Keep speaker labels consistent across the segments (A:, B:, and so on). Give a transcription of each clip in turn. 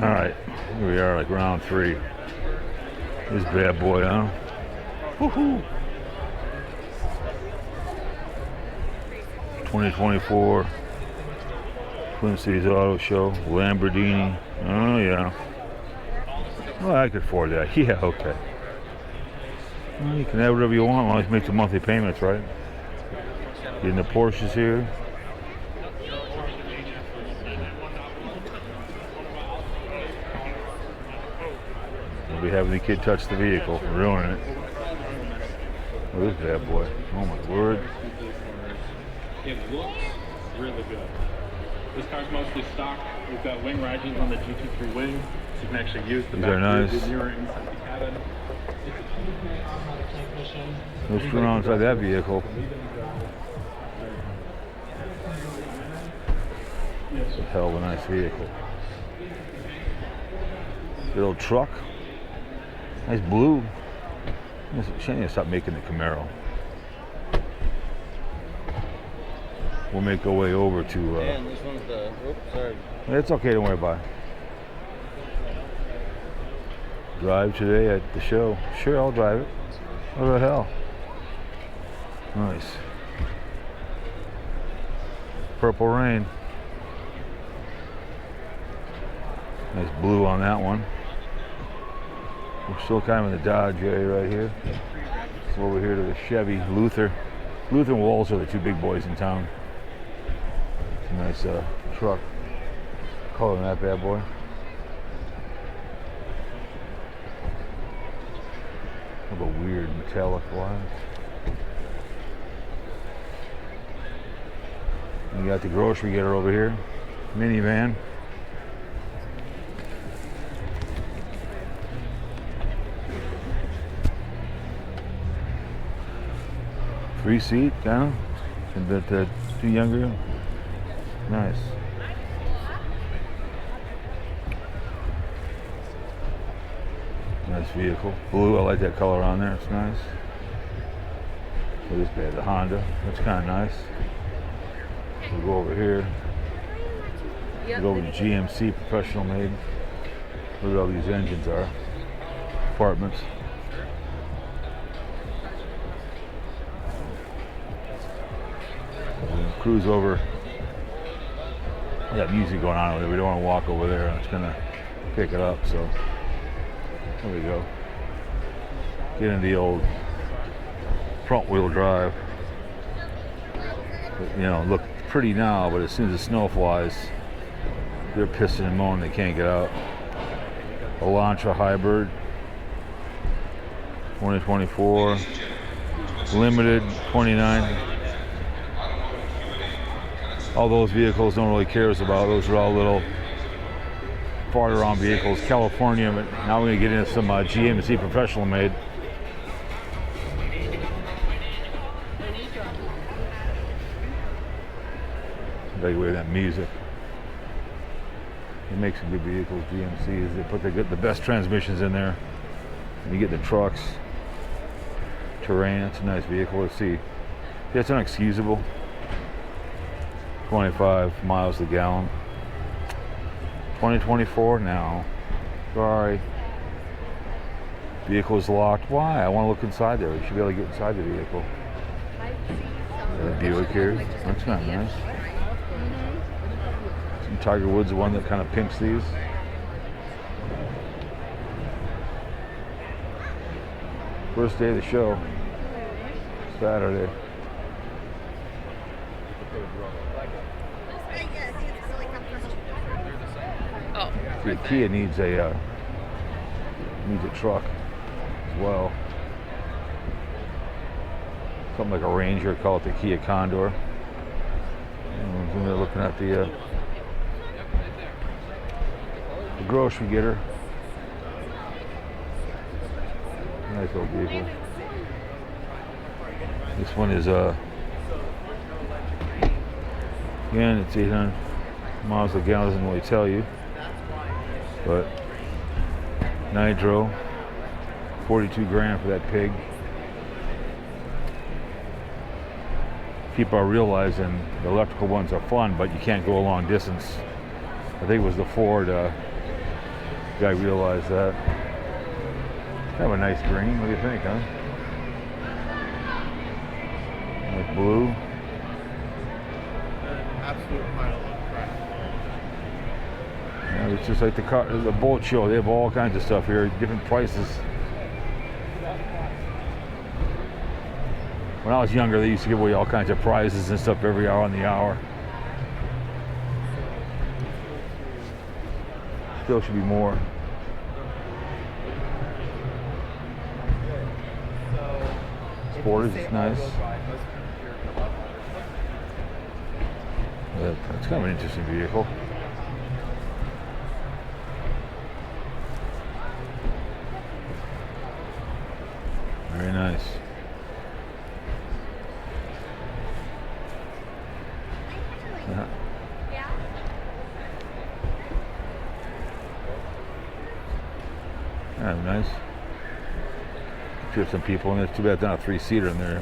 A: Alright, here we are, like round 3. This bad boy, huh? Woohoo! 2024 Twin Cities Auto Show, Lamborghini. Oh yeah. Well, I could afford that. Yeah, okay. Well, you can have whatever you want as long as you make the monthly payments, right? Getting the Porsches here. We'll be having the kid touch the vehicle, ruining it. Look at this bad boy. Oh my word.
B: It looks really good. This car's mostly stock. We've got wing rises on the GT3 wing, so you can actually use the back
A: nice.
B: the mirror inside the cabin.
A: Let's go around inside that vehicle. It's a hell of a nice vehicle. Little truck. Nice blue. It's a shame to stop making the Camaro. We'll make our way over to.
C: Man, this one's the. Oops, sorry.
A: It's okay, don't worry about it. Drive today at the show. Sure, I'll drive it. What the hell? Nice. Purple rain. Nice blue on that one. We're still kind of in the Dodge area right here. Over here to the Chevy Luther. Luther and Walls are the two big boys in town. It's a nice truck. Color on that bad boy. How about weird metallic lines? You got the grocery getter over here. Minivan. Free seat down, and that two younger. Nice. Nice vehicle. Blue, I like that color on there. It's nice. Look at this bad, the Honda. That's kind of nice. We'll go over here. We'll go over to GMC Professional Made. Look at all these engines are. Apartments. Cruise over. We got music going on over there. We don't want to walk over there. It's gonna pick it up. So there we go. Get in the old front-wheel drive. But, you know, look pretty now, but as soon as the snow flies, they're pissing and moaning. They can't get out. Elantra Hybrid, 2024, limited 29. All those vehicles don't really cares about. Those are all little farther around vehicles. California, but now we're gonna get into some GMC Professional Made. Take away that music. They make some good vehicles. GMCs. They put the best transmissions in there. And you get the trucks. Terrain. It's a nice vehicle. Let's see. It's unexcusable. 25 miles a gallon. 2024 now. Sorry. Vehicle is locked. Why? I want to look inside there. You should be able to get inside the vehicle. Buick here. That's kind of nice. Some Tiger Woods, the one that kind of pimps these. First day of the show. Saturday. The Kia needs a truck as well. Something like a Ranger, call it the Kia Condor. And we're looking at the grocery getter. Nice little vehicle. This one is again, it's 800 miles a gallon. Doesn't really tell you. But nitro, 42 grand for that pig. People are realizing the electrical ones are fun, but you can't go a long distance. I think it was the Ford guy realized that. Kind of a nice green. What do you think, huh? Like blue.
C: Absolute pile of crap.
A: Yeah, it's just like the boat show. They have all kinds of stuff here, different prices. When I was younger, they used to give away all kinds of prizes and stuff every hour on the hour. Still should be more. Sportage is nice. Yeah, it's kind of an interesting vehicle. Very nice. Yeah, nice. You have some people in there. Too bad it's not a 3-seater in there.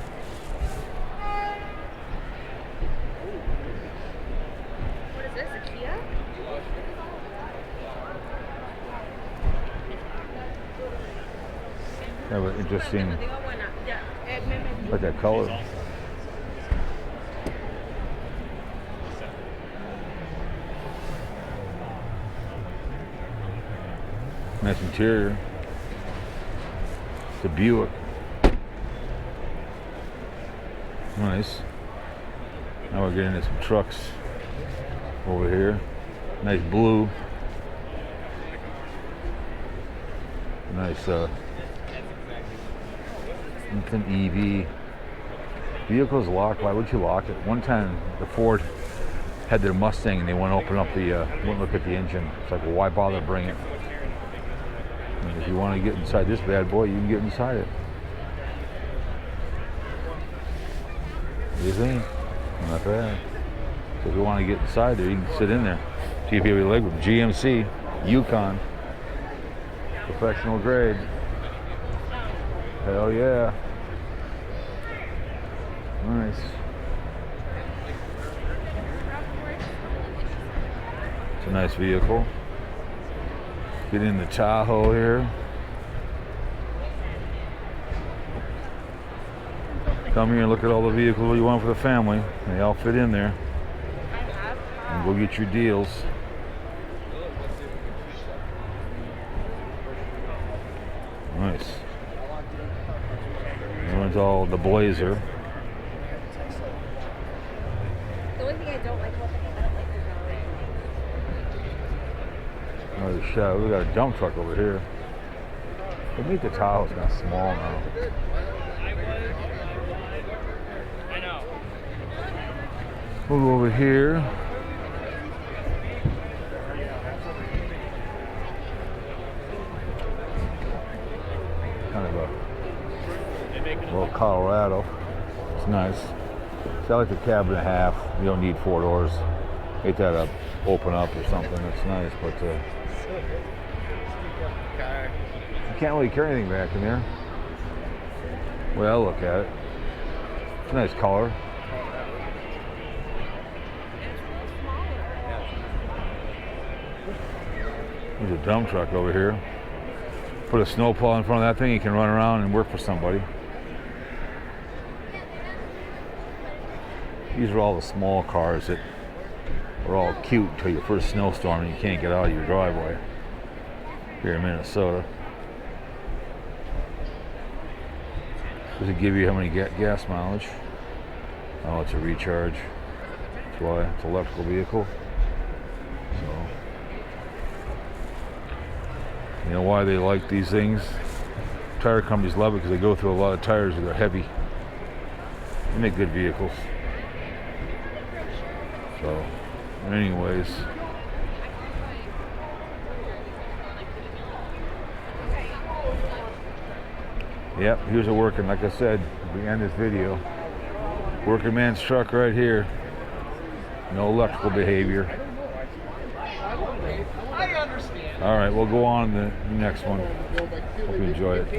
D: What is this, a Kia?
A: Kind of an interesting, like that color. Nice interior. It's a Buick. Nice. Now we're getting into some trucks over here. Nice blue. Nice Infant EV. Vehicle's locked. Why would you lock it? One time the Ford had their Mustang and they wouldn't open up the, wouldn't look at the engine. It's like, well, why bother bringing it? And if you want to get inside this bad boy, you can get inside it. What do you think? Not bad. So if you want to get inside there, you can sit in there. See if you have your leg room. GMC, Yukon, professional grade. Hell yeah. Nice. It's a nice vehicle. Get in the Tahoe here. Come here and look at all the vehicles you want for the family. They all fit in there. And go get your deals. Nice. That one's all the Blazer.
D: The only thing I don't like about I don't like the
A: Another shot. We got a dump truck over here. But meet the Tahoe's kind of small now.
C: I know.
A: Move over here. Kind of a little Colorado. It's nice. See, I like the cab and a half. You don't need 4 doors. Make that up, open up or something. It's nice, but you can't really carry anything back in there. Well, look at it. It's a nice color. There's a dump truck over here. Put a snowplow in front of that thing, you can run around and work for somebody. These are all the small cars that are all cute until your first snowstorm and you can't get out of your driveway here in Minnesota. Does it give you how many gas mileage? Oh, it's a recharge. That's why it's an electrical vehicle. So, you know why they like these things? Tire companies love it because they go through a lot of tires that are heavy. They make good vehicles. So, anyways. Yep, here's a working, like I said, we end this video. Working man's truck right here. No electrical behavior.
C: I understand.
A: All right, we'll go on to the next one. Hope you enjoy it.